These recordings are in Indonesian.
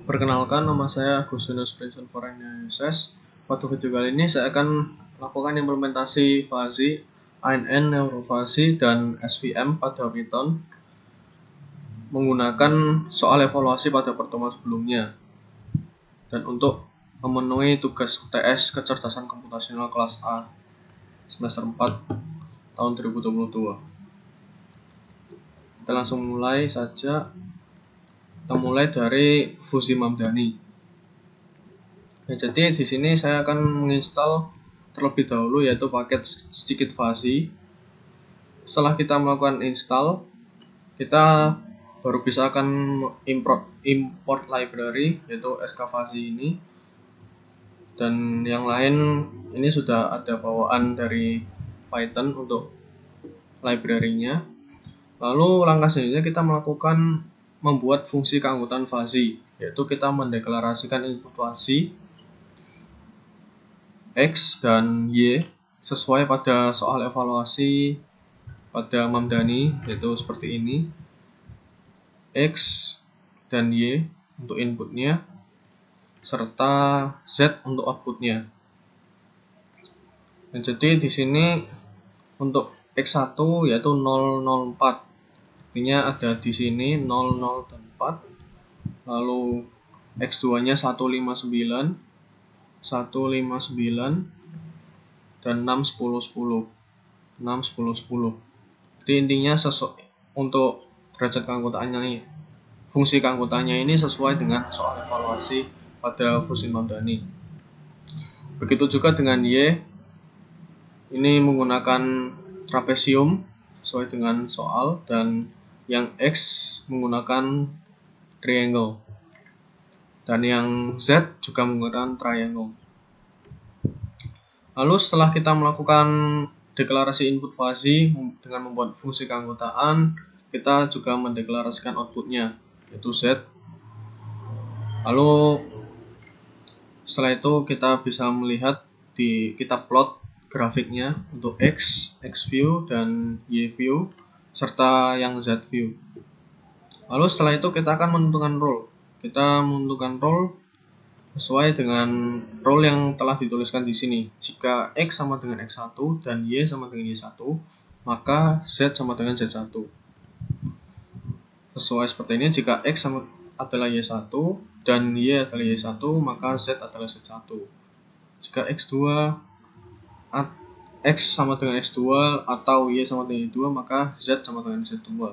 Perkenalkan, nama saya Agustinus Vincent Forenses. Pada video kali ini saya akan melakukan implementasi fuzzy, ANN, neurofuzzy, dan SVM pada Python menggunakan soal evaluasi pada pertemuan sebelumnya. Dan untuk memenuhi tugas UTS Kecerdasan Komputasional kelas A semester 4 tahun 2022. Kita langsung mulai saja. Kita mulai dari Fuzzy Mamdani. Jadi di sini saya akan menginstal terlebih dahulu yaitu paket sedikit fuzzy. Setelah kita melakukan install, kita baru bisa akan import library yaitu skfuzzy ini. Dan yang lain ini sudah ada bawaan dari Python untuk library-nya. Lalu langkah selanjutnya kita melakukan membuat fungsi keanggotaan fuzzy, yaitu kita mendeklarasikan input fuzzy X dan Y sesuai pada soal evaluasi pada Mamdani, yaitu seperti ini. X dan Y untuk inputnya serta Z untuk outputnya. Dan jadi di sini untuk X1 yaitu 004. Artinya ada di sini 00 dan 4. Lalu X2-nya 159, 159 dan 6 10 10. 6 10 10. Jadi intinya untuk derajat keanggotaannya, fungsi keanggotaannya ini sesuai dengan soal evaluasi pada Fuzzy Mamdani. Begitu juga dengan Y, ini menggunakan trapesium sesuai dengan soal, dan yang X menggunakan triangle, dan yang Z juga menggunakan triangle. Lalu setelah kita melakukan deklarasi input fuzzy dengan membuat fungsi keanggotaan, kita juga mendeklarasikan outputnya yaitu Z. Lalu setelah itu kita bisa melihat kita plot grafiknya untuk X view dan Y view serta yang Z view. Lalu setelah itu kita akan menentukan role. Kita menentukan role sesuai dengan role yang telah dituliskan di sini. Jika X sama dengan X1 dan Y sama dengan Y1, maka Z sama dengan Z1. Sesuai seperti ini, jika X adalah Y1 dan Y adalah Y1, maka Z adalah Z1. Jika X sama dengan X2 atau Y sama dengan Y2, maka Z sama dengan Z2.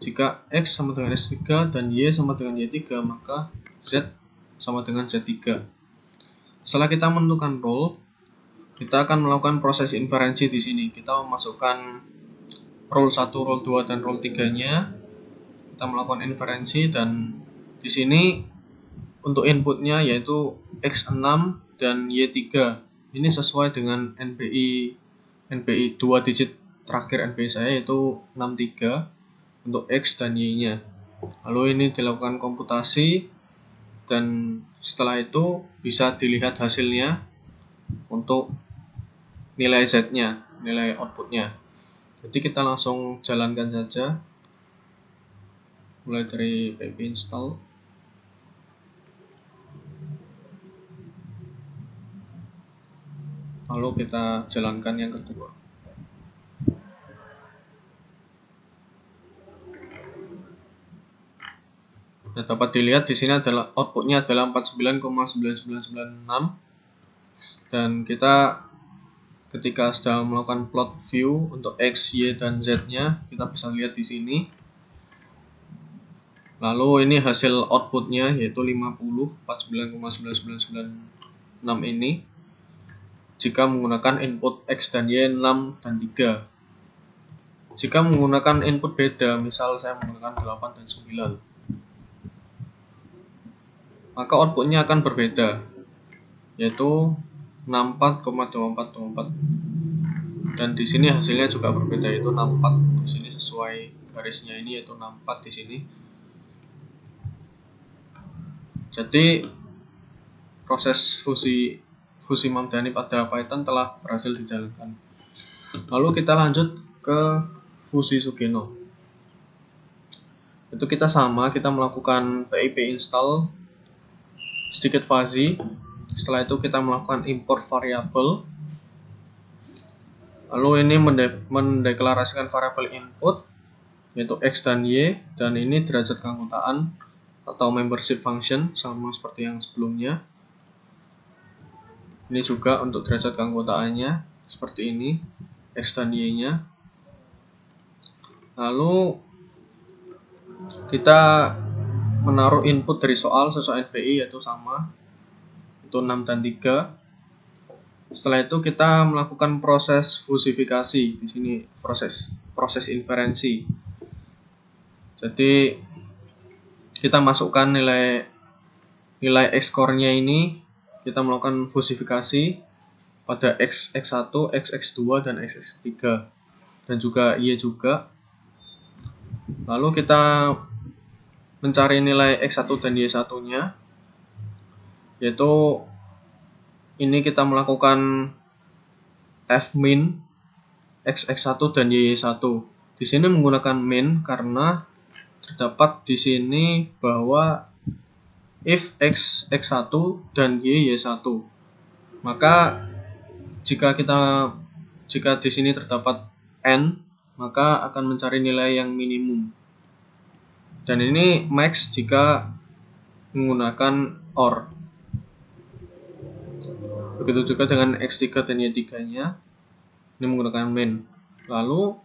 Jika X sama dengan X3 dan Y sama dengan Y3, maka Z sama dengan Z3. Setelah kita menentukan role, kita akan melakukan proses inferensi di sini. Kita memasukkan role 1, role 2, dan role 3-nya. Kita melakukan inferensi, dan di sini untuk inputnya yaitu X6 dan Y3. Ini sesuai dengan NBI 2 digit terakhir NBI saya yaitu 63 untuk X dan Y-nya. Lalu ini dilakukan komputasi, dan setelah itu bisa dilihat hasilnya untuk nilai Z-nya, nilai outputnya. Jadi kita langsung jalankan saja, mulai dari pip install. Lalu kita jalankan yang kedua. Nah, dapat dilihat di sini adalah outputnya adalah 49,9996, dan kita ketika sedang melakukan plot view untuk X, Y, dan Z-nya, kita bisa lihat di sini. Lalu ini hasil outputnya yaitu 49,9996 ini jika menggunakan input X dan Y 6 dan 3. Jika menggunakan input beda, misal saya menggunakan 8 dan 9, maka outputnya akan berbeda, yaitu 64,2424. Dan di sini hasilnya juga berbeda, yaitu 64. Di sini sesuai garisnya ini yaitu 64 di sini. Jadi proses Fuzzy Mamdani pada Python telah berhasil dijalankan. Lalu kita lanjut ke Fuzzy Sugeno. Itu kita melakukan pip install sedikit fuzzy. Setelah itu kita melakukan import variabel. Lalu ini mendeklarasikan variabel input yaitu X dan Y, dan ini derajat keanggotaan atau membership function sama seperti yang sebelumnya. Ini juga untuk derajat keanggotaannya seperti ini, X dan Y nya. Lalu kita menaruh input dari soal sesuai NPI yaitu sama, itu 6 dan 3. Setelah itu kita melakukan proses fusifikasi. Di sini proses inferensi. Jadi kita masukkan nilai X-core-nya ini, kita melakukan fusifikasi pada X1, X2 dan X3 dan juga Y juga. Lalu kita mencari nilai X1 dan Y1-nya, yaitu ini kita melakukan fmin X1 dan Y1. Di sini menggunakan min karena terdapat di sini bahwa if X1 dan Y1, maka jika di sini terdapat n, maka akan mencari nilai yang minimum. Dan ini max jika menggunakan OR. Begitu juga dengan X3 dan Y3-nya, ini menggunakan min. Lalu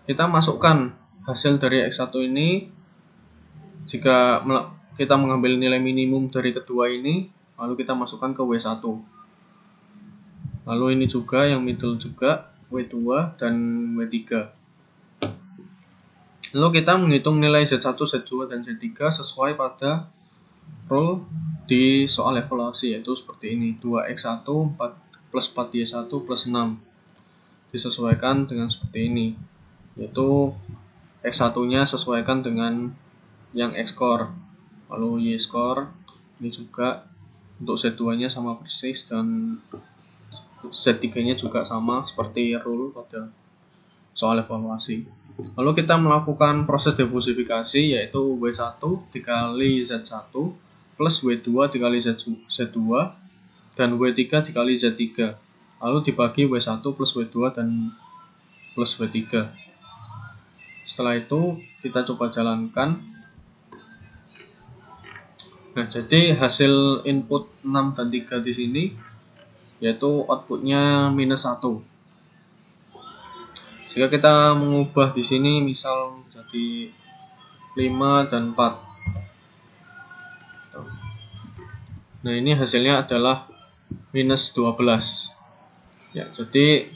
kita masukkan hasil dari X1 ini, jika kita mengambil nilai minimum dari kedua ini, lalu kita masukkan ke W1. Lalu ini juga yang middle juga, W2 dan W3. Lalu kita menghitung nilai Z1, Z2, dan Z3 sesuai pada rule di soal evaluasi, yaitu seperti ini, 2x1 plus 4y1 plus 6. Disesuaikan dengan seperti ini, yaitu x1-nya sesuaikan dengan yang X-core, lalu Y-score ini juga untuk Z2-nya sama persis, dan Z3-nya juga sama seperti rule pada soal evaluasi. Lalu kita melakukan proses defusifikasi, yaitu W1 dikali Z1 plus W2 dikali Z2 dan W3 dikali Z3, lalu dibagi W1 plus W2 dan plus W3. Setelah itu kita coba jalankan. Nah, jadi hasil input 6 dan 3 di sini yaitu outputnya -1. Jika kita mengubah di sini misal jadi 5 dan 4. Nah, ini hasilnya adalah -12. Ya, jadi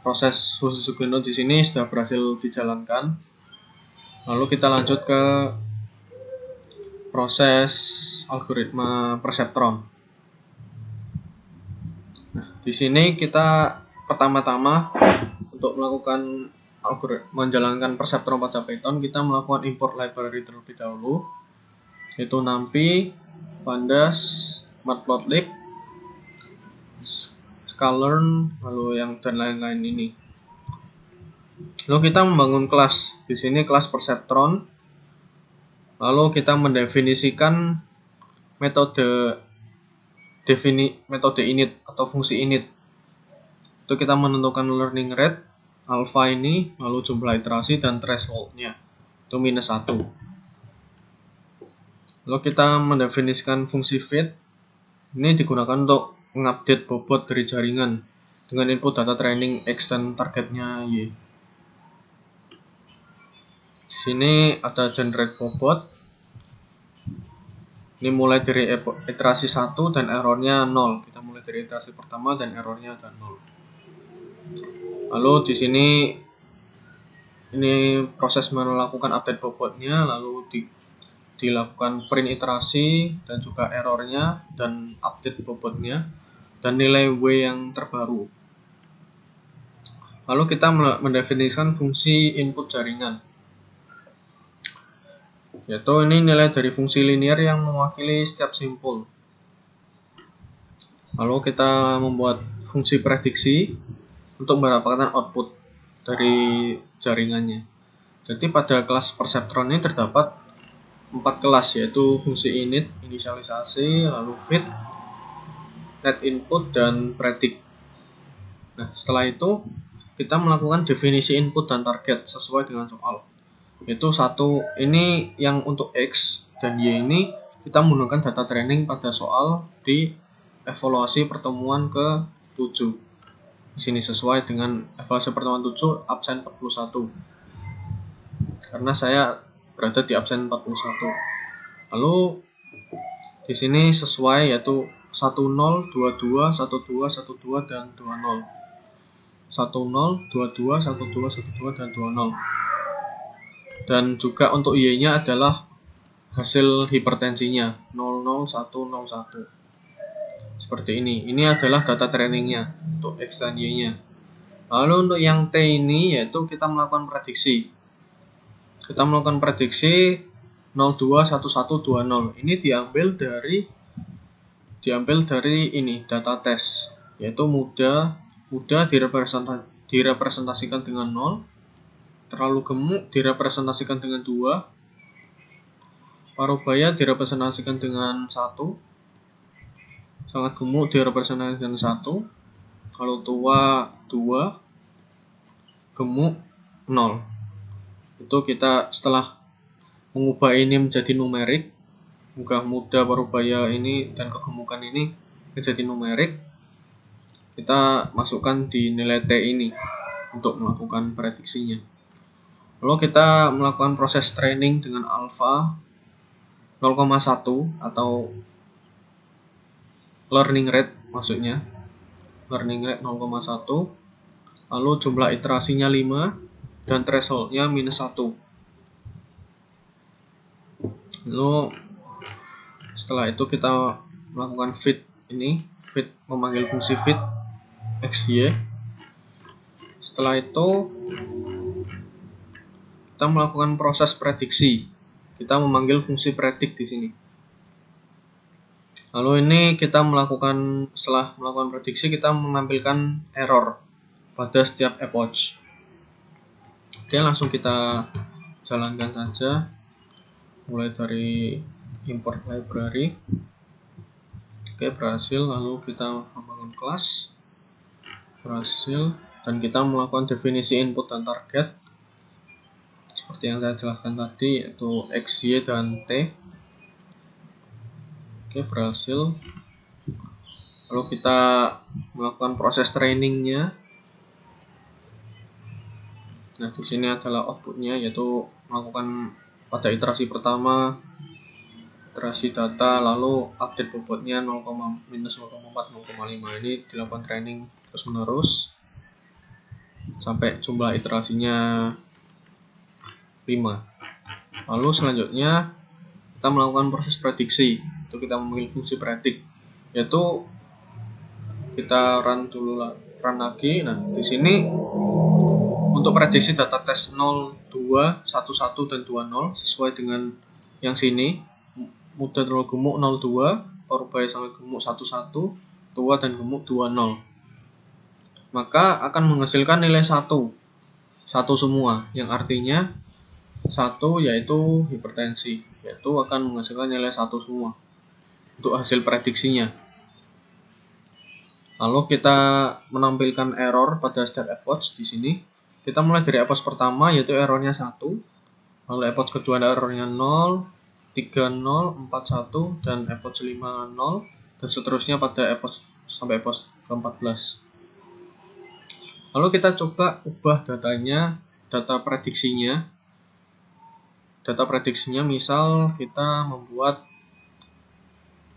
proses khusus Sugeno di sini sudah berhasil dijalankan. Lalu kita lanjut ke proses algoritma perseptron. Nah, di sini kita pertama-tama untuk melakukan menjalankan perseptron pada Python, kita melakukan import library terlebih dahulu, yaitu NumPy, Pandas, Matplotlib, Sklearn, lalu yang dan lain-lain ini. Lalu kita membangun kelas. Di sini kelas perseptron. Lalu kita mendefinisikan metode init atau fungsi init. Itu kita menentukan learning rate, alpha ini, lalu jumlah iterasi dan threshold-nya. Itu -1. Lalu kita mendefinisikan fungsi feed. Ini digunakan untuk mengupdate bobot dari jaringan dengan input data training X dan targetnya Y. Di sini ada generate bobot. Ini mulai dari iterasi 1 dan errornya 0. Kita mulai dari iterasi pertama dan errornya ada 0. Lalu di sini ini proses melakukan update bobotnya, lalu dilakukan print iterasi dan juga errornya dan update bobotnya dan nilai W yang terbaru. Lalu kita mendefinisikan fungsi input jaringan, yaitu ini nilai dari fungsi linear yang mewakili setiap simpul. Lalu kita membuat fungsi prediksi untuk mendapatkan output dari jaringannya. Jadi pada kelas perseptron ini terdapat 4 kelas, yaitu fungsi init, inisialisasi, lalu feed, net input, dan predict. Nah, setelah itu kita melakukan definisi input dan target sesuai dengan soal. Yaitu satu, ini yang untuk X dan Y ini kita menggunakan data training pada soal di evaluasi pertemuan ke-7. Di sini sesuai dengan evaluasi pertemuan 7 absen 41. Karena saya berada di absen 41. Lalu di sini sesuai yaitu 10, 22, 12, 12 dan 20. 10, 22, 12, 12 dan 20. Dan juga untuk Y-nya adalah hasil hipertensinya 00101. Seperti ini. Ini adalah data trainingnya untuk X dan Y-nya. Lalu untuk yang T ini yaitu kita melakukan prediksi. Kita melakukan prediksi 021120. Ini diambil dari ini data tes, yaitu muda direpresentasikan dengan 0, terlalu gemuk direpresentasikan dengan 2, parubaya direpresentasikan dengan 1, sangat gemuk direpresentasikan dengan 1, kalau tua 2, gemuk 0. Itu kita setelah mengubah ini menjadi numerik, muda, parubaya ini dan kegemukan ini menjadi numerik, kita masukkan di nilai T ini untuk melakukan prediksinya. Lalu kita melakukan proses training dengan alpha 0,1 atau learning rate, maksudnya learning rate 0,1, lalu jumlah iterasinya 5 dan thresholdnya -1. Lalu setelah itu kita melakukan feed ini, feed memanggil fungsi feed xy. Setelah itu kita melakukan proses prediksi. Kita memanggil fungsi predict di sini. Lalu ini kita setelah melakukan prediksi kita menampilkan error pada setiap epoch. Oke, langsung kita jalankan saja. Mulai dari import library. Oke, berhasil. Lalu kita membangun kelas. Berhasil. Dan kita melakukan definisi input dan target. Seperti yang saya jelaskan tadi, yaitu X, Y, dan T. Oke, berhasil. Lalu kita melakukan proses trainingnya. Nah, di sini adalah outputnya, yaitu melakukan pada iterasi pertama iterasi data, lalu update bobotnya 0, -0,4, 0,5. Ini dilakukan training terus menerus sampai jumlah iterasinya 5. Lalu selanjutnya kita melakukan proses prediksi. Itu kita memanggil fungsi predict, yaitu kita run lagi. Nah, di sini untuk prediksi data tes 0, 2, 11 dan 20 sesuai dengan yang sini, muda terlalu gemuk 02, parubaya sangat gemuk 11, tua dan gemuk 20. Maka akan menghasilkan nilai 1 semua, yang artinya 1 yaitu hipertensi, yaitu akan menghasilkan nilai 1 semua untuk hasil prediksinya. Lalu kita menampilkan error pada setiap epoch di sini. Kita mulai dari epoch pertama yaitu errornya 1, lalu epoch kedua errornya 0, 3, 0, 4, 1, dan epoch 5, 0, dan seterusnya pada epoch sampai epoch ke-14. Lalu kita coba ubah datanya, data prediksinya misal kita membuat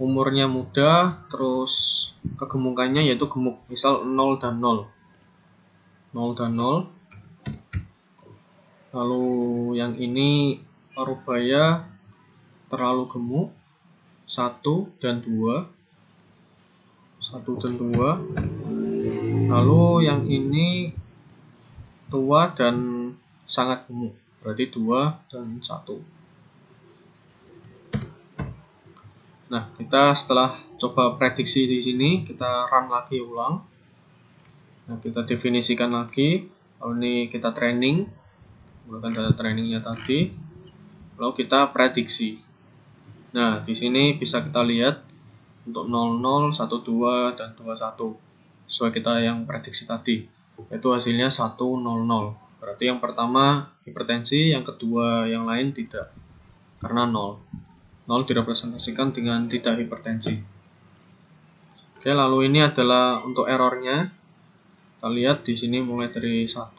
umurnya muda, terus kegemukannya yaitu gemuk, misal 0 dan 0. 0 dan 0. Lalu yang ini parubaya terlalu gemuk 1 dan 2. 1 dan 2. Lalu yang ini tua dan sangat gemuk, berarti 2 dan 1. Nah, kita setelah coba prediksi di sini, kita run lagi ulang. Nah, kita definisikan lagi. Lalu ini kita training, menggunakan data trainingnya tadi. lalu kita prediksi. Nah, di sini bisa kita lihat untuk 00, 12, dan 21 sesuai kita yang prediksi tadi, yaitu hasilnya 100. Berarti yang pertama hipertensi, yang kedua yang lain tidak, karena 0 direpresentasikan dengan tidak hipertensi. Oke, lalu ini adalah untuk errornya. Kita lihat di sini mulai dari 1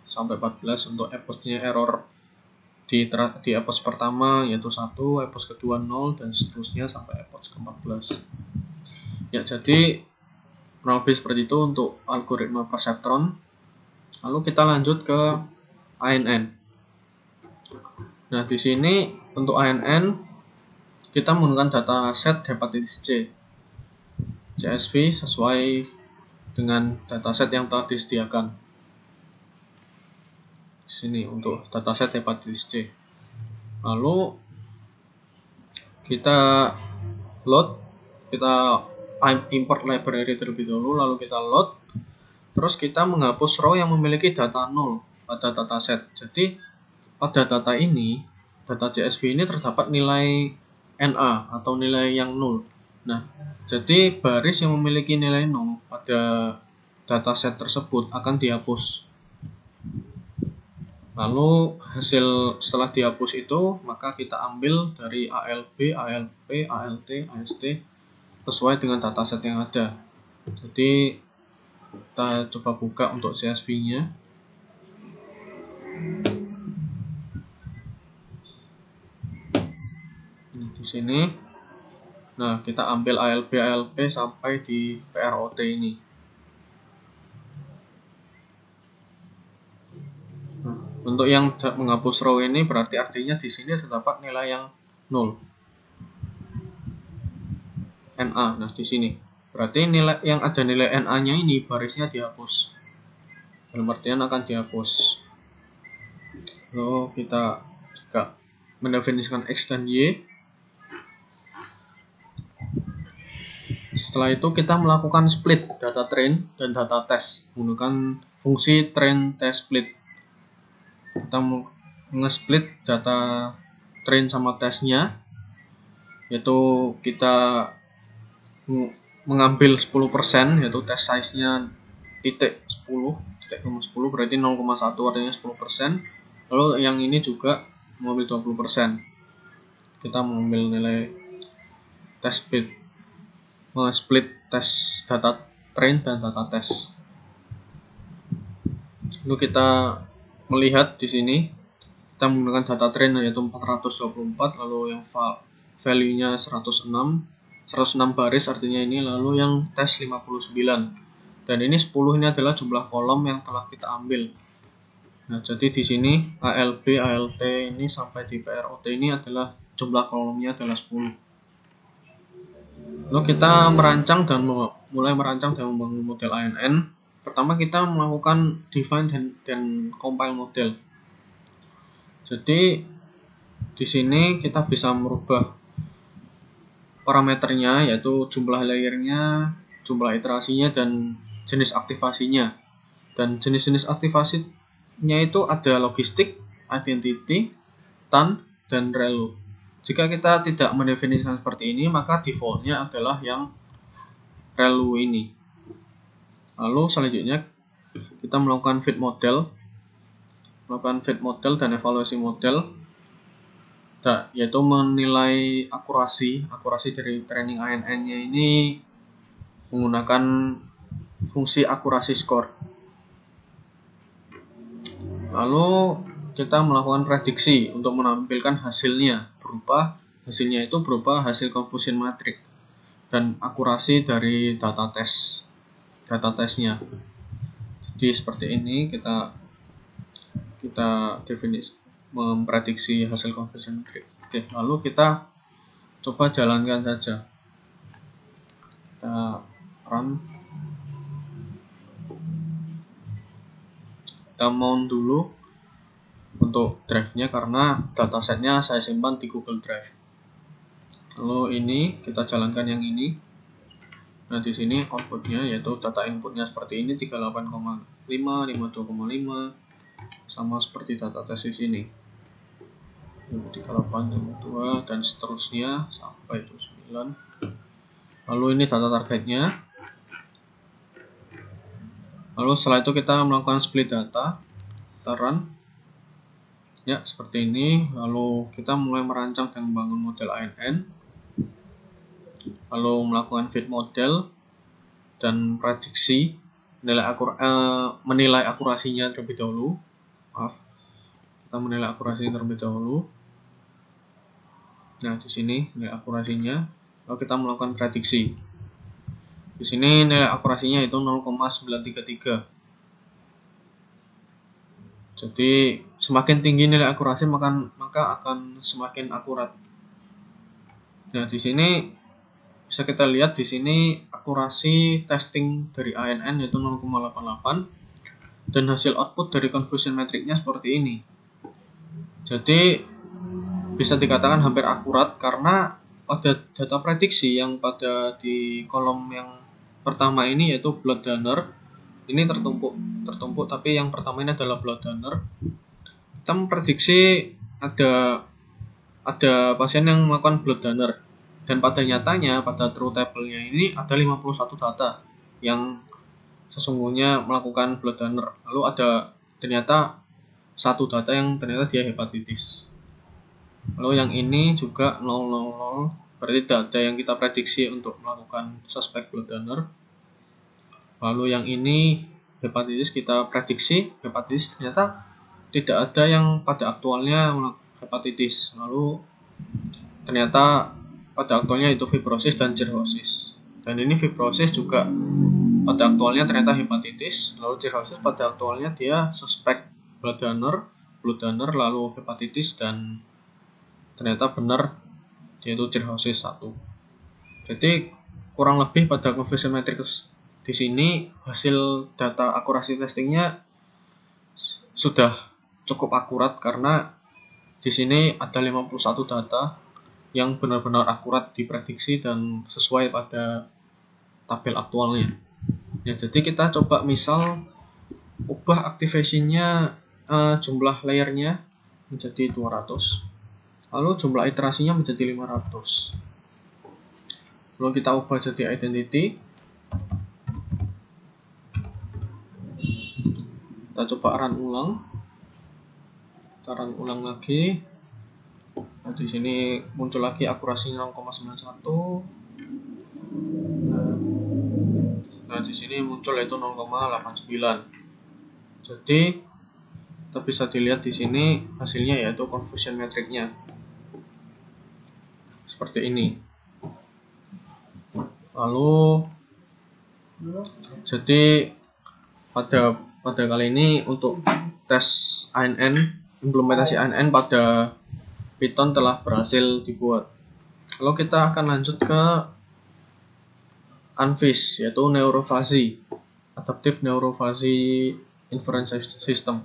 sampai 14 untuk epochnya error di epoch pertama yaitu 1, epoch kedua 0, dan seterusnya sampai epoch ke-14. Ya, jadi kurang lebih seperti itu untuk algoritma perseptron. Lalu kita lanjut ke ANN. Nah, di sini untuk ANN kita menggunakan dataset hepatitis C, CSV sesuai dengan dataset yang telah disediakan. Di sini untuk dataset hepatitis C. Lalu kita import library terlebih dahulu, lalu kita load. Terus kita menghapus row yang memiliki data 0 pada dataset. Jadi pada data ini, data CSV ini terdapat nilai NA atau nilai yang 0. Nah, jadi baris yang memiliki nilai 0 pada dataset tersebut akan dihapus. Lalu hasil setelah dihapus itu, maka kita ambil dari ALB, ALP, ALT, AST sesuai dengan dataset yang ada. Jadi kita coba buka untuk CSV-nya. Nah, di sini, nah kita ambil ALB, ALP sampai di PROT ini. Untuk yang menghapus row ini berarti artinya di sini terdapat nilai yang 0. NA. Nah, di sini. Berarti nilai yang ada nilai NA-nya ini barisnya dihapus. Dalam artian akan dihapus. Lalu kita juga mendefinisikan X dan Y. Setelah itu kita melakukan split data train dan data test menggunakan fungsi train test split. Kita nge-split data train sama testnya, yaitu kita mengambil 10%, yaitu test size-nya titik 10 berarti 0,1 artinya 10%. Lalu yang ini juga mengambil 20%. Kita mengambil nilai test split test data train dan data test. Lalu kita melihat di sini kita menggunakan data train yaitu 424, lalu yang value-nya 106 baris artinya ini, lalu yang tes 59. Dan ini 10 ini adalah jumlah kolom yang telah kita ambil. Nah, jadi di sini ALB, ALT ini sampai di PROT ini adalah jumlah kolomnya adalah 10. Lalu kita mulai merancang dan membangun model ANN. Pertama kita melakukan define dan compile model. Jadi di sini kita bisa merubah parameternya yaitu jumlah layernya, jumlah iterasinya, dan jenis aktivasinya. Dan jenis-jenis aktivasinya itu ada logistik, identity, TAN, dan relu. Jika kita tidak mendefinisikan seperti ini, maka defaultnya adalah yang relu ini. Lalu selanjutnya kita melakukan fit model dan evaluasi model, yaitu menilai akurasi dari training ANN-nya ini menggunakan fungsi akurasi score. Lalu kita melakukan prediksi untuk menampilkan hasilnya itu berupa hasil confusion matrix dan akurasi dari data testnya. Jadi seperti ini kita definisi memprediksi hasil confusion matrix. Oke, lalu kita coba jalankan saja. Kita run. Kita mount dulu untuk drive-nya karena datasetnya saya simpan di Google Drive. Lalu ini kita jalankan yang ini. Nah, di sini outputnya yaitu data inputnya seperti ini 38,5, 52,5 sama seperti data tes di sini. 38,2 dan seterusnya sampai 29. Lalu ini data targetnya. Lalu setelah itu kita melakukan split data, kita run. Ya, seperti ini. Lalu kita mulai merancang dan membangun model ANN. Lalu melakukan fit model dan prediksi, menilai akurasinya terlebih dahulu. Maaf, kita menilai akurasinya terlebih dahulu. Nah, di sini nilai akurasinya. Lalu kita melakukan prediksi. Di sini nilai akurasinya itu 0,933. Jadi semakin tinggi nilai akurasi maka akan semakin akurat. Nah, di sini bisa kita lihat di sini akurasi testing dari ANN yaitu 0,88 dan hasil output dari confusion metricnya seperti ini. Jadi bisa dikatakan hampir akurat karena pada data prediksi yang pada di kolom yang pertama ini yaitu blood donor ini tertumpuk tapi yang pertama ini adalah blood donor. Kita memprediksi ada pasien yang melakukan blood donor dan pada nyatanya pada true table-nya ini ada 51 data yang sesungguhnya melakukan blood donor. Lalu ada ternyata satu data yang ternyata dia hepatitis. Lalu yang ini juga 000, berarti data yang kita prediksi untuk melakukan suspek blood donor. Lalu yang ini hepatitis kita prediksi hepatitis, ternyata tidak ada yang pada aktualnya hepatitis. Lalu ternyata pada aktualnya itu fibrosis dan cirrhosis. Dan ini fibrosis juga pada aktualnya ternyata hepatitis. Lalu cirrhosis pada aktualnya dia suspek blood donor, lalu hepatitis dan ternyata benar yaitu cirrhosis 1. Jadi kurang lebih pada confusion matrix di sini hasil data akurasi testingnya sudah cukup akurat karena di sini ada 51 data yang benar-benar akurat diprediksi dan sesuai pada tabel aktualnya. Ya, jadi kita coba misal ubah activation-nya jumlah layernya menjadi 200. Lalu jumlah iterasinya menjadi 500. Lalu kita ubah jadi identity. Kita coba run ulang. Kita run ulang lagi. Nah, di sini muncul lagi akurasi 0,91. Nah, di sini muncul yaitu 0,89. Jadi kita bisa dilihat di sini hasilnya yaitu confusion metricnya seperti ini. Lalu jadi pada kali ini untuk tes ANN, implementasi ANN pada Python telah berhasil dibuat. Lalu kita akan lanjut ke ANFIS, yaitu neurofuzzy, adaptive neurofuzzy inference system.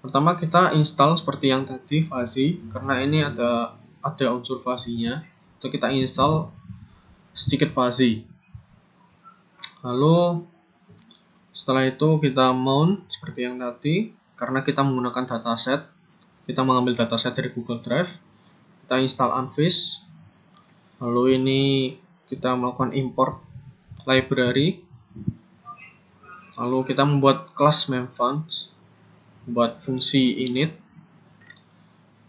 Pertama kita install seperti yang tadi fuzzy, karena ini ada unsur fuzzy-nya. Itu kita install sedikit fuzzy. Lalu setelah itu kita mount seperti yang tadi, karena kita menggunakan dataset. Kita mengambil dataset dari Google Drive. Kita install ANFIS. Lalu ini kita melakukan import library. Lalu kita membuat kelas memfunds, buat fungsi init,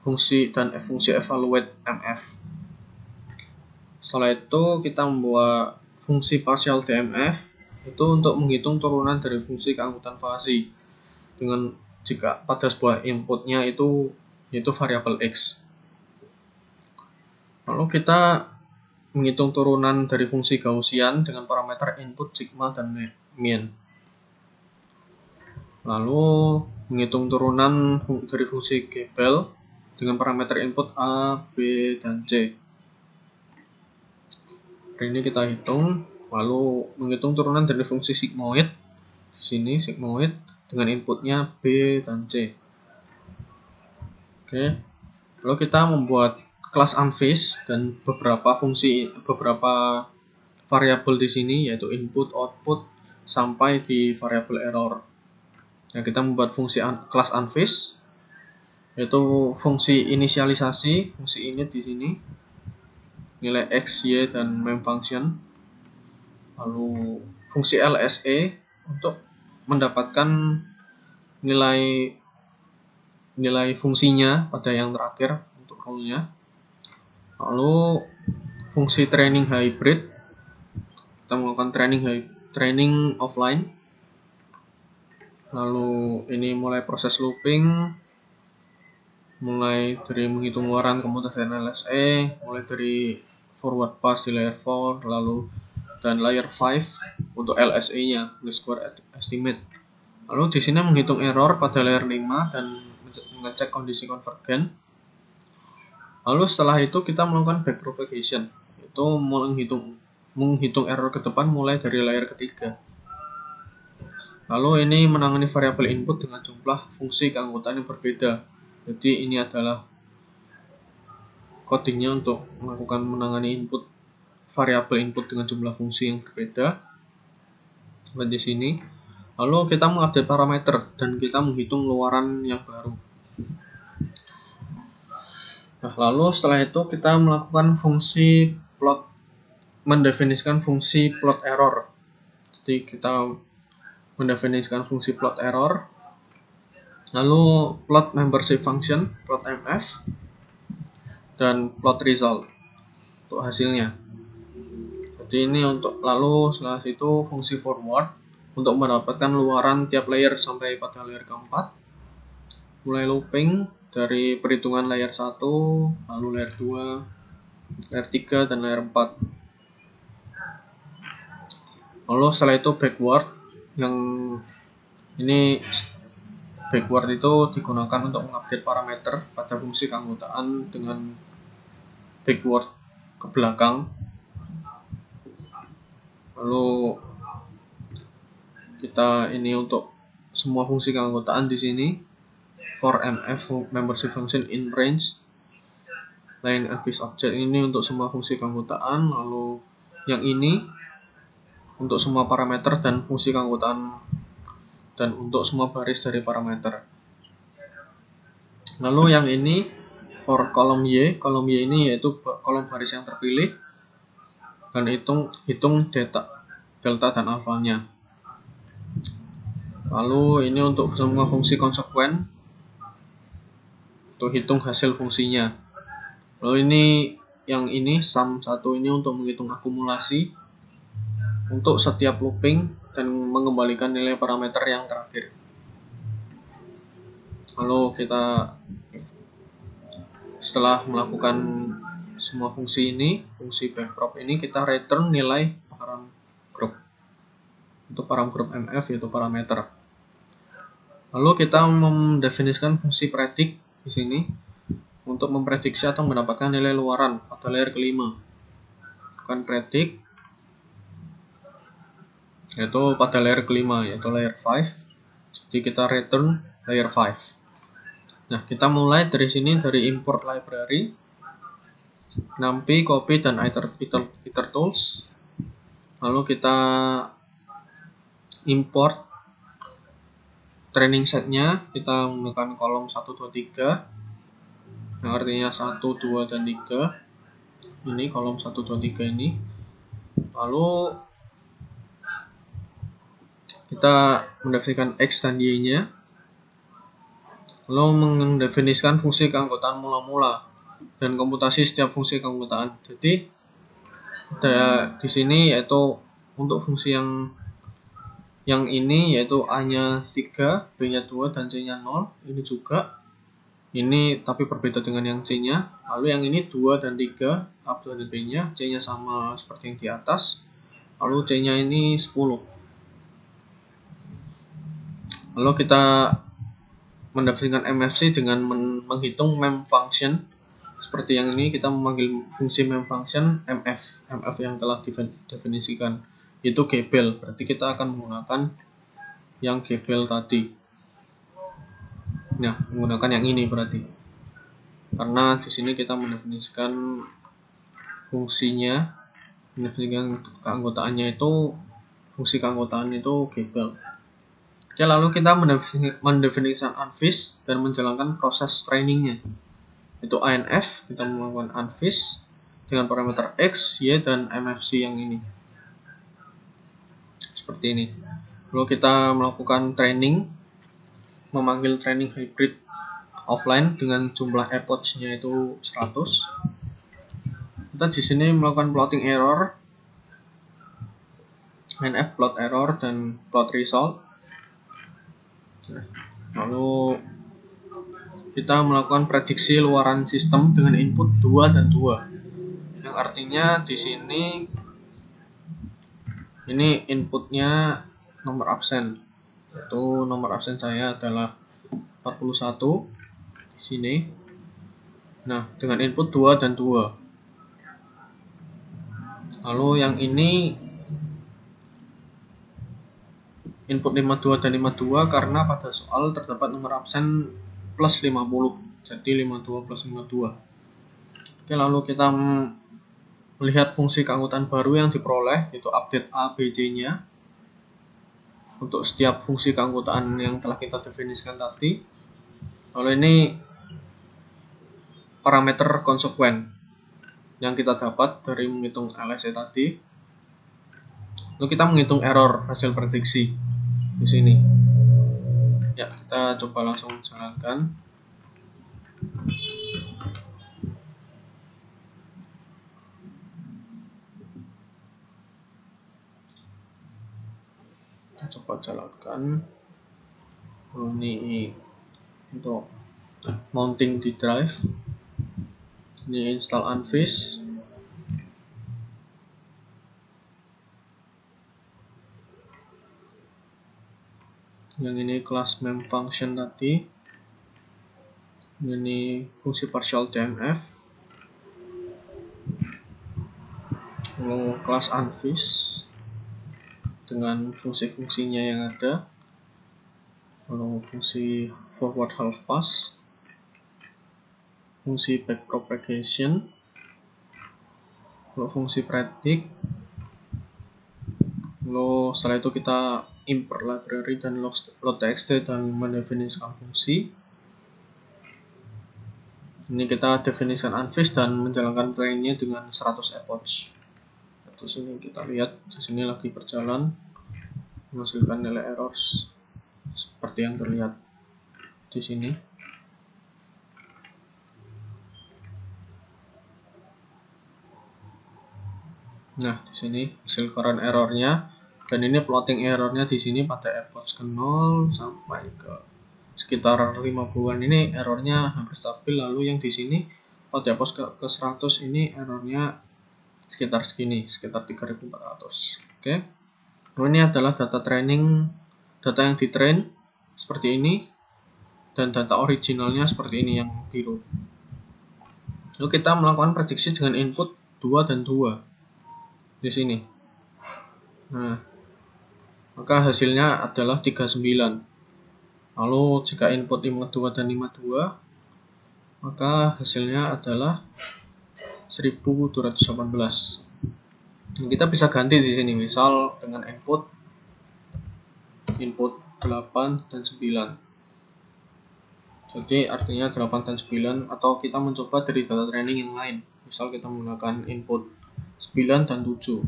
fungsi evaluate mf. Setelah itu kita membuat fungsi partial DMF itu untuk menghitung turunan dari fungsi keangkutan fuzzy dengan jika pada sebuah inputnya itu yaitu variabel x. Lalu kita menghitung turunan dari fungsi Gaussian dengan parameter input sigma dan mean. Lalu menghitung turunan dari fungsi Gebel dengan parameter input a, b, dan c. Hari ini kita hitung, lalu menghitung turunan dari fungsi sigmoid. Di sini sigmoid dengan inputnya b dan c. Oke. Lalu kita membuat kelas ANFIS dan beberapa variabel di sini yaitu input, output sampai di variabel error. Nah, kita membuat fungsi kelas ANFIS. yaitu fungsi inisialisasi, fungsi init di sini, nilai x, y, dan mem function. Lalu fungsi LSE untuk mendapatkan nilai fungsinya pada yang terakhir untuk rule-nya. Lalu fungsi training hybrid, kita melakukan training offline. Lalu ini mulai proses looping, mulai dari menghitung luaran komutasi LSE, mulai dari forward pass di layer 4, lalu dan layer 5 untuk LSE-nya, least square estimate. Lalu di sini menghitung error pada layer 5 dan mengecek kondisi konvergen. Lalu setelah itu kita melakukan backpropagation, yaitu menghitung error ke depan mulai dari layer ketiga. Lalu ini menangani variabel input dengan jumlah fungsi keanggotaan yang berbeda. Jadi ini adalah codingnya untuk melakukan menangani input variabel input dengan jumlah fungsi yang berbeda. Dan di sini, lalu kita mengupdate parameter dan kita menghitung luaran yang baru. Nah, lalu setelah itu kita melakukan fungsi plot, mendefinisikan fungsi plot error. Jadi kita mendefinisikan fungsi plot error, lalu plot membership function, plot mf, dan plot result untuk hasilnya. Jadi ini untuk, lalu setelah itu fungsi forward untuk mendapatkan luaran tiap layer sampai pada layer keempat. Mulai looping dari perhitungan layer 1, lalu layer 2, layer 3, dan layer 4. Lalu setelah itu backward, yang ini backward itu digunakan untuk mengupdate parameter pada fungsi keanggotaan dengan backward ke belakang. Lalu kita ini untuk semua fungsi keanggotaan di sini for mf membership function in range line and fish object ini untuk semua fungsi keanggotaan. Lalu yang ini untuk semua parameter dan fungsi keanggotaan dan untuk semua baris dari parameter. Lalu yang ini for kolom y ini yaitu kolom baris yang terpilih dan hitung delta dan alfanya. Lalu ini untuk semua fungsi konsekuen untuk hitung hasil fungsinya. Lalu ini yang ini sum 1 ini untuk menghitung akumulasi untuk setiap looping dan mengembalikan nilai parameter yang terakhir. Lalu kita setelah melakukan semua fungsi ini, fungsi backprop ini, kita return nilai param group untuk param group mf yaitu parameter. Lalu kita mendefinisikan fungsi predict di sini untuk memprediksi atau mendapatkan nilai luaran pada layer kelima. Bukan predict yaitu pada layer kelima, yaitu layer 5. Jadi kita return layer 5. Nah, kita mulai dari sini, dari import library, numpy, copy, dan iter tools. Lalu kita import training setnya, kita menggunakan kolom 1, 2, 3, yang artinya 1, 2, dan 3. Ini kolom 1, 2, 3 ini. Lalu kita mendefinisikan x dan y-nya, lalu mendefinisikan fungsi keanggotaan mula-mula dan komputasi setiap fungsi keanggotaan. Jadi di sini yaitu untuk fungsi yang ini yaitu a-nya 3, b-nya 2, dan c-nya 0. Ini juga ini tapi berbeda dengan yang c-nya. Lalu yang ini 2 dan 3, a, dan b-nya, c-nya sama seperti yang di atas. Lalu c-nya ini 10. Lalu kita mendefinisikan MFC dengan menghitung mem function. Seperti yang ini, kita memanggil fungsi mem function mf yang telah didefinisikan. Itu gebel, berarti kita akan menggunakan yang gebel tadi. Nah, menggunakan yang ini berarti. Karena di sini kita mendefinisikan fungsinya, mendefinisikan keanggotaannya itu, fungsi keanggotaan itu gebel. Oke, lalu kita mendefinisikan unfish dan menjalankan proses trainingnya. Itu INF, kita melakukan unfish dengan parameter X, Y, dan MFC yang ini. Seperti ini. Lalu kita melakukan training, memanggil training hybrid offline dengan jumlah epoch-nya itu 100. Kita di sini melakukan plotting error, INF plot error dan plot result. Lalu kita melakukan prediksi luaran sistem dengan input 2 dan 2. Yang artinya di sini ini inputnya nomor absen. Yaitu nomor absen saya adalah 41 di sini. Nah, dengan input 2 dan 2. Lalu yang ini input 52 dan 52 karena pada soal terdapat nomor absen plus 50. Jadi 52 plus 52. Oke, lalu kita melihat fungsi keanggotaan baru yang diperoleh, yaitu update A, B, C-nya. Untuk setiap fungsi keanggotaan yang telah kita definisikan tadi. Lalu ini parameter konsekuen yang kita dapat dari menghitung LSE tadi. Lalu kita menghitung error hasil prediksi di sini. Ya, kita coba langsung jalankan. Kita coba jalankan. Ini untuk mounting di drive. Ini install unfish. Yang ini kelas mem function tadi. Ini fungsi partial DMF. Lalu kelas unfish dengan fungsi-fungsinya yang ada. Lalu fungsi forward half pass, fungsi back propagation, lalu fungsi predict. Lalu setelah itu kita import library dan load.txt dan mendefinisikan fungsi. Ini kita definisikan unfish dan menjalankan trainingnya dengan 100 epoch. Terus ini kita lihat di sini lagi berjalan menghasilkan nilai errors seperti yang terlihat di sini. Nah, di sini hasil current errornya, dan ini plotting errornya di sini pada epoch ke 0 sampai ke sekitar 50-an. Ini errornya hampir stabil. Lalu yang di sini pada epoch ke 100 ini errornya sekitar segini, sekitar 3400. Oke. Lalu ini adalah data training, data yang ditrain seperti ini, dan data originalnya seperti ini yang biru. Lalu kita melakukan prediksi dengan input 2 dan 2 di sini. Nah, maka hasilnya adalah 39. Lalu jika input 52 dan 52, maka hasilnya adalah 1218. Kita bisa ganti di sini, misal dengan input 8 dan 9. Jadi artinya 8 dan 9, atau kita mencoba dari data training yang lain. Misal kita menggunakan input 9 dan 7.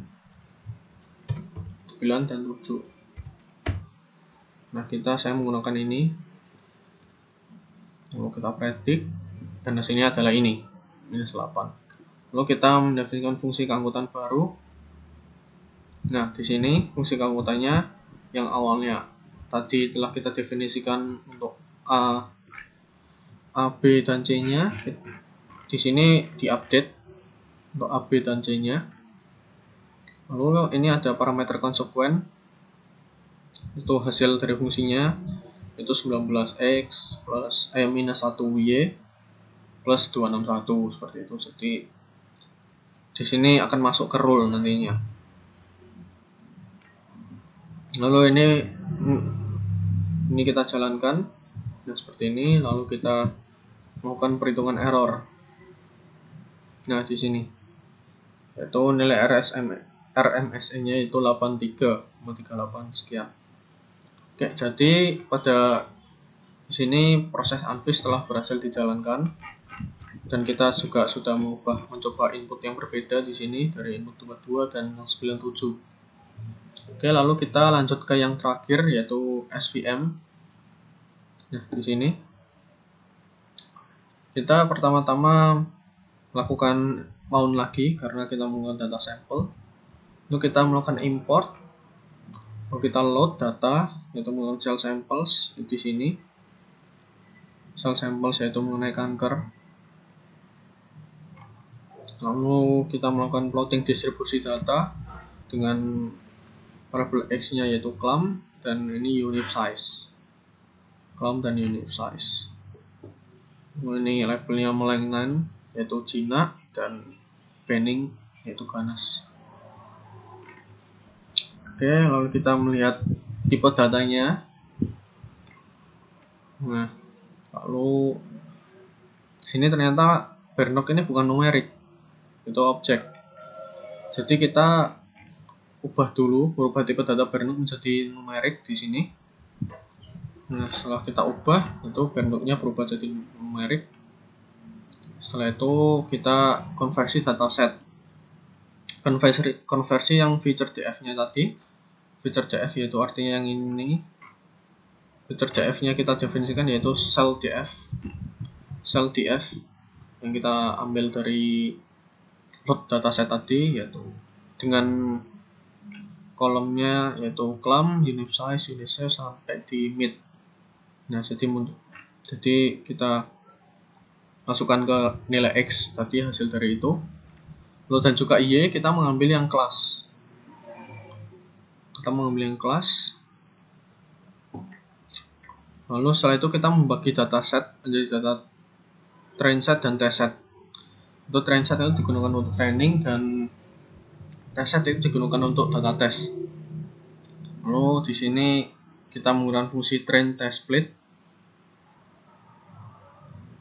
9 dan 7. Nah, saya menggunakan ini. Lalu kita predict, dan hasilnya adalah ini, minus 8. Lalu kita mendefinisikan fungsi keanggotaan baru. Nah, di sini fungsi keanggotaannya yang awalnya tadi telah kita definisikan untuk A, B, dan C-nya. Di sini diupdate untuk A, B, dan C-nya. Lalu ini ada parameter konsekuen, itu hasil dari fungsinya, itu 19x plus minus 1y plus 261 seperti itu. Jadi di sini akan masuk ke rule nantinya. Lalu ini kita jalankan, nah seperti ini. Lalu kita melakukan perhitungan error. Nah, di sini yaitu nilai RMSE-nya itu 83,38 sekian. Oke, jadi pada sini proses unfish telah berhasil dijalankan dan kita juga sudah mencoba input yang berbeda di sini dari input 22 dan 97. Oke, lalu kita lanjut ke yang terakhir yaitu SVM. Nah, di sini kita pertama-tama melakukan mount lagi karena kita menggunakan data sampel. Lalu kita melakukan import. Lalu kita load data yaitu menggunakan cell samples di sini. Cell samples yaitu mengenai kanker. Lalu kita melakukan plotting distribusi data dengan variable x-nya yaitu clump dan ini unit size. Clump dan unit size. Ini labelnya malignant yaitu Cina dan benign yaitu ganas. Oke, lalu kita melihat tipe datanya. Nah, lalu sini ternyata Bernock ini bukan numerik, itu objek. Jadi kita ubah tipe data Bernock menjadi numerik di sini. Nah, setelah kita ubah, itu Bernocknya berubah jadi numerik. Setelah itu kita konversi dataset. Konversi yang feature df-nya tadi. Feature df yaitu artinya yang ini. Feature df-nya kita definisikan yaitu cell df. Cell df yang kita ambil dari load dataset tadi yaitu dengan kolomnya yaitu clump, unit size sampai di mid. Nah, jadi kita masukkan ke nilai x tadi hasil dari itu. Lalu dan juga y kita mengambil yang kelas. Lalu setelah itu kita membagi dataset menjadi data train set dan test set. Untuk train set itu digunakan untuk training dan test set itu digunakan untuk data test. Lalu di sini kita menggunakan fungsi train test split.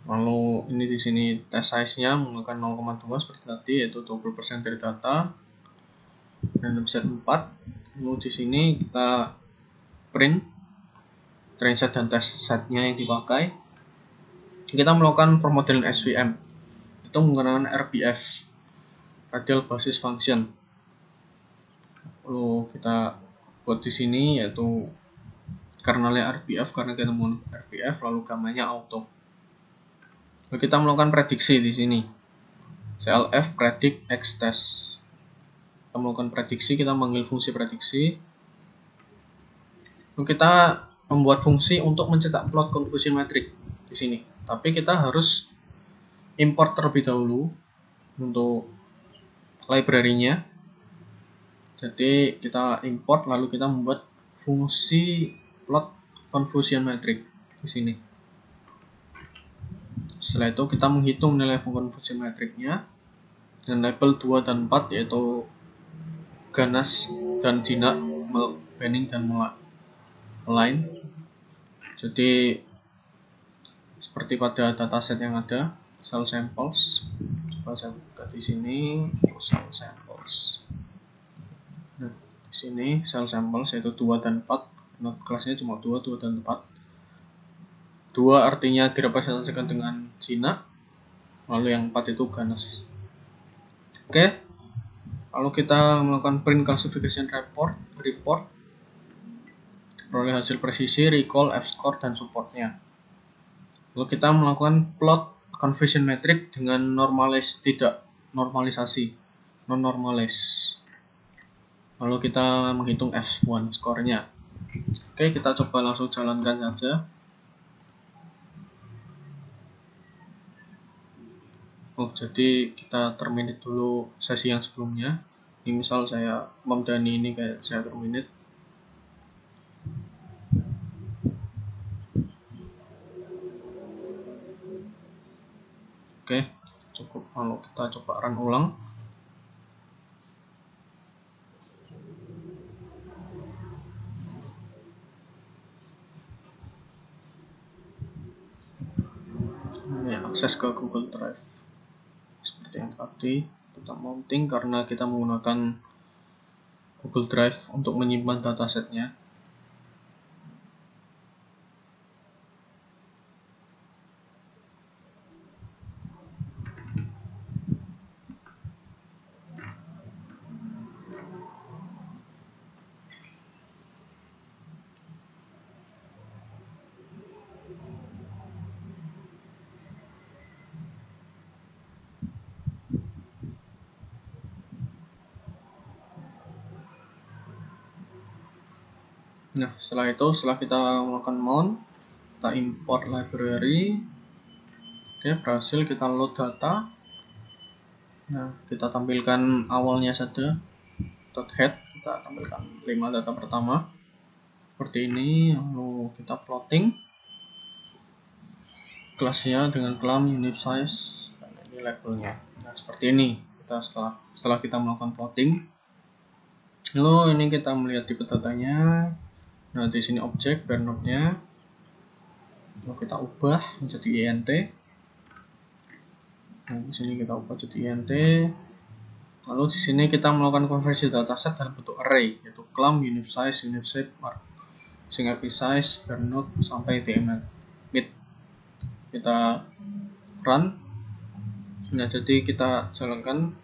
Lalu ini di sini test size-nya menggunakan 0,2 seperti tadi yaitu 20% dari data random set 4. Lalu di sini kita print train set dan test set-nya yang dipakai. Kita melakukan permodelan SVM. Itu menggunakan RBF, radial basis function. Lalu kita buat di sini yaitu kernelnya RBF karena kita menggunakan RBF, lalu gamanya auto. Lalu kita melakukan prediksi di sini. CLF predict X test. Kita melakukan prediksi, kita manggil fungsi prediksi. Lalu kita membuat fungsi untuk mencetak plot confusion matrix di sini. Tapi kita harus import terlebih dahulu untuk library-nya. Jadi kita import lalu kita membuat fungsi plot confusion matrix di sini. Setelah itu kita menghitung nilai confusion matrix-nya dan label 2 dan 4 yaitu ganas dan jinak, benign dan malign. Jadi seperti pada dataset yang ada, cell samples. Coba saya buka di sini, cell samples. Nah, di sini cell samples yaitu 2 dan 4. Nah, kelasnya cuma 2 dan 4. 2 artinya direpresentasikan dengan jinak, lalu yang 4 itu ganas. Oke. Lalu kita melakukan print classification report, peroleh hasil presisi, recall, F-score, dan supportnya. Lalu kita melakukan plot confusion matrix dengan normalisasi, non-normalize. Lalu kita menghitung F1 score-nya. Oke, kita coba langsung jalankan saja. Oh, jadi kita terminate dulu sesi yang sebelumnya. Ini misal saya memdani ini kayak saya terminate. Oke, cukup. Lalu kita coba run ulang. Ini akses ke Google Drive. Seperti yang tadi, kita mounting karena kita menggunakan Google Drive untuk menyimpan datasetnya. Nah, setelah kita melakukan mount, kita import library. Oke, berhasil kita load data. Nah, kita tampilkan awalnya saja. .head, kita tampilkan 5 data pertama. Seperti ini, lalu kita plotting kelasnya dengan column, unit size, dan ini labelnya. Nah, seperti ini. Kita setelah kita melakukan plotting, lalu ini kita melihat tipe datanya. Nah, di sini objek node-nya. Lalu kita ubah menjadi int. Nah, di sini kita ubah jadi int. Lalu di sini kita melakukan konversi dataset dalam bentuk array, yaitu clump, unit size, unit shape, single size, node sampai tml mid. Kita run. Nah, jadi kita jalankan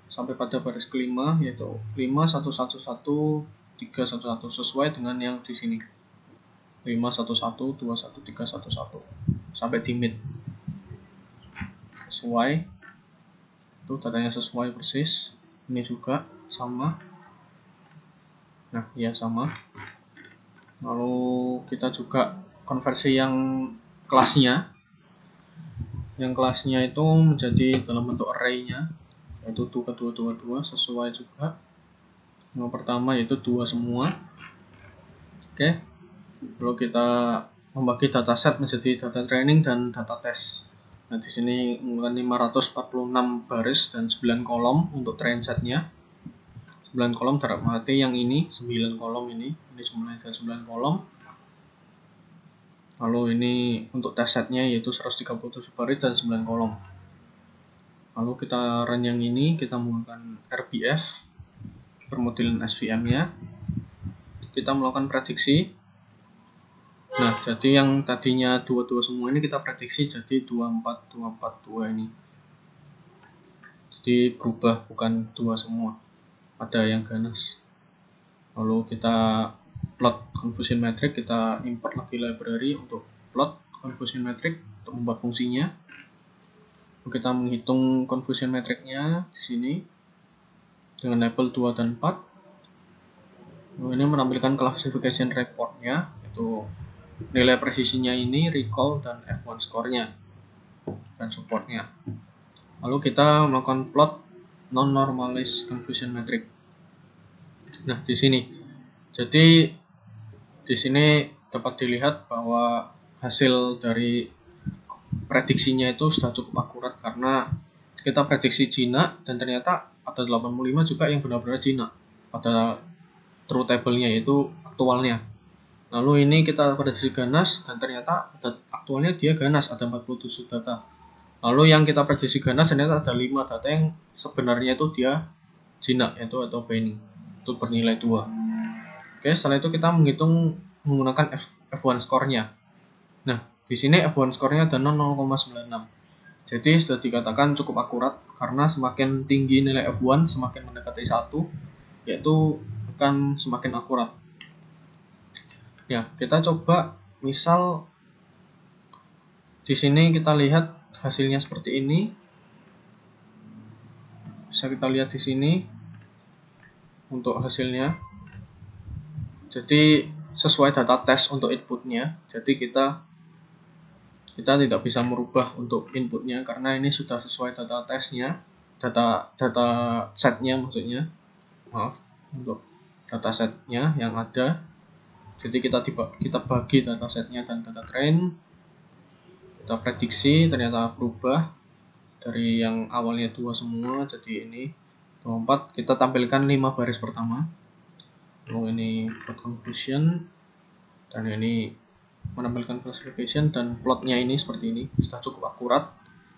sampai pada baris kelima, yaitu 5.1.1.1.3.1.1 sesuai dengan yang di sini. 5.1.1.2.1.3.1.1 sampai di mid. Sesuai, itu datanya sesuai persis. Ini juga sama. Nah, ya sama. Lalu kita juga konversi yang kelasnya. Yang kelasnya itu menjadi dalam bentuk array-nya, yaitu 2 ke 2, 2, 2 sesuai juga. Yang pertama yaitu 2 semua. Oke. Lalu kita membagi dataset menjadi data training dan data test. Nah, di sini menggunakan 546 baris dan 9 kolom untuk train setnya. 9 kolom dalam arti yang ini 9 kolom ini jumlahnya 9 kolom. Lalu ini untuk test setnya yaitu 137 baris dan 9 kolom. Lalu kita run yang ini, kita menggunakan RBF permodelan SVM-nya. Kita melakukan prediksi. Nah, jadi yang tadinya 22 semua ini kita prediksi jadi 24242 ini. Jadi berubah, bukan 2 semua. Ada yang ganas. Lalu kita plot confusion metric, kita import lagi library untuk plot confusion metric untuk membuat fungsinya. Lalu kita menghitung confusion metricnya di sini dengan label 2 dan 4. Lalu ini menampilkan classification report-nya, yaitu nilai presisinya ini, recall, dan F1 score-nya, dan support-nya. Lalu kita melakukan plot non-normalized confusion metric. Nah, di sini. Jadi, di sini dapat dilihat bahwa hasil dari prediksinya itu sudah cukup akurat karena kita prediksi Cina dan ternyata ada 85 juga yang benar-benar Cina pada true table-nya, yaitu aktualnya. Lalu ini kita prediksi ganas dan ternyata aktualnya dia ganas, ada 47 data. Lalu yang kita prediksi ganas ternyata ada 5 data yang sebenarnya itu dia jinak, yaitu atau Benny. Itu bernilai 2. Oke, setelah itu kita menghitung menggunakan F1 score-nya. Nah, di sini F1 score-nya ada 0,96. Jadi sudah dikatakan cukup akurat karena semakin tinggi nilai F1 semakin mendekati 1, yaitu akan semakin akurat. Ya, kita coba misal di sini kita lihat hasilnya seperti ini. Bisa kita lihat di sini untuk hasilnya. Jadi sesuai data tes untuk inputnya. Jadi kita tidak bisa merubah untuk inputnya karena ini sudah sesuai data tesnya, data setnya maksudnya. Maaf, untuk data setnya yang ada. Jadi kita bagi datasetnya dan data train, kita prediksi ternyata berubah dari yang awalnya 2 semua jadi ini 24. Kita tampilkan 5 baris pertama. Lalu ini plot conclusion dan ini menampilkan classification dan plotnya ini seperti ini. Sudah cukup akurat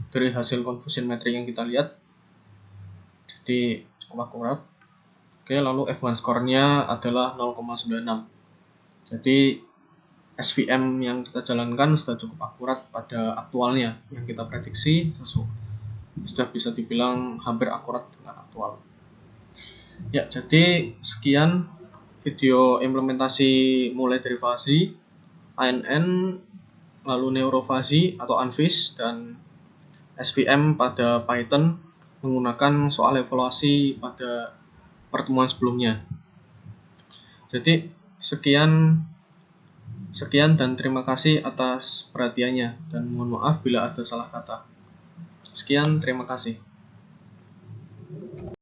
dari hasil confusion metric yang kita lihat. Jadi cukup akurat. Oke, lalu F1 score-nya adalah 0,96. Jadi SVM yang kita jalankan sudah cukup akurat pada aktualnya yang kita prediksi, sudah bisa dibilang hampir akurat dengan aktual. Ya, jadi sekian video implementasi mulai dari fuzzy, ANN, lalu neurofuzzy atau ANFIS, dan SVM pada Python menggunakan soal evaluasi pada pertemuan sebelumnya. Jadi Sekian dan terima kasih atas perhatiannya, dan mohon maaf bila ada salah kata. Sekian, terima kasih.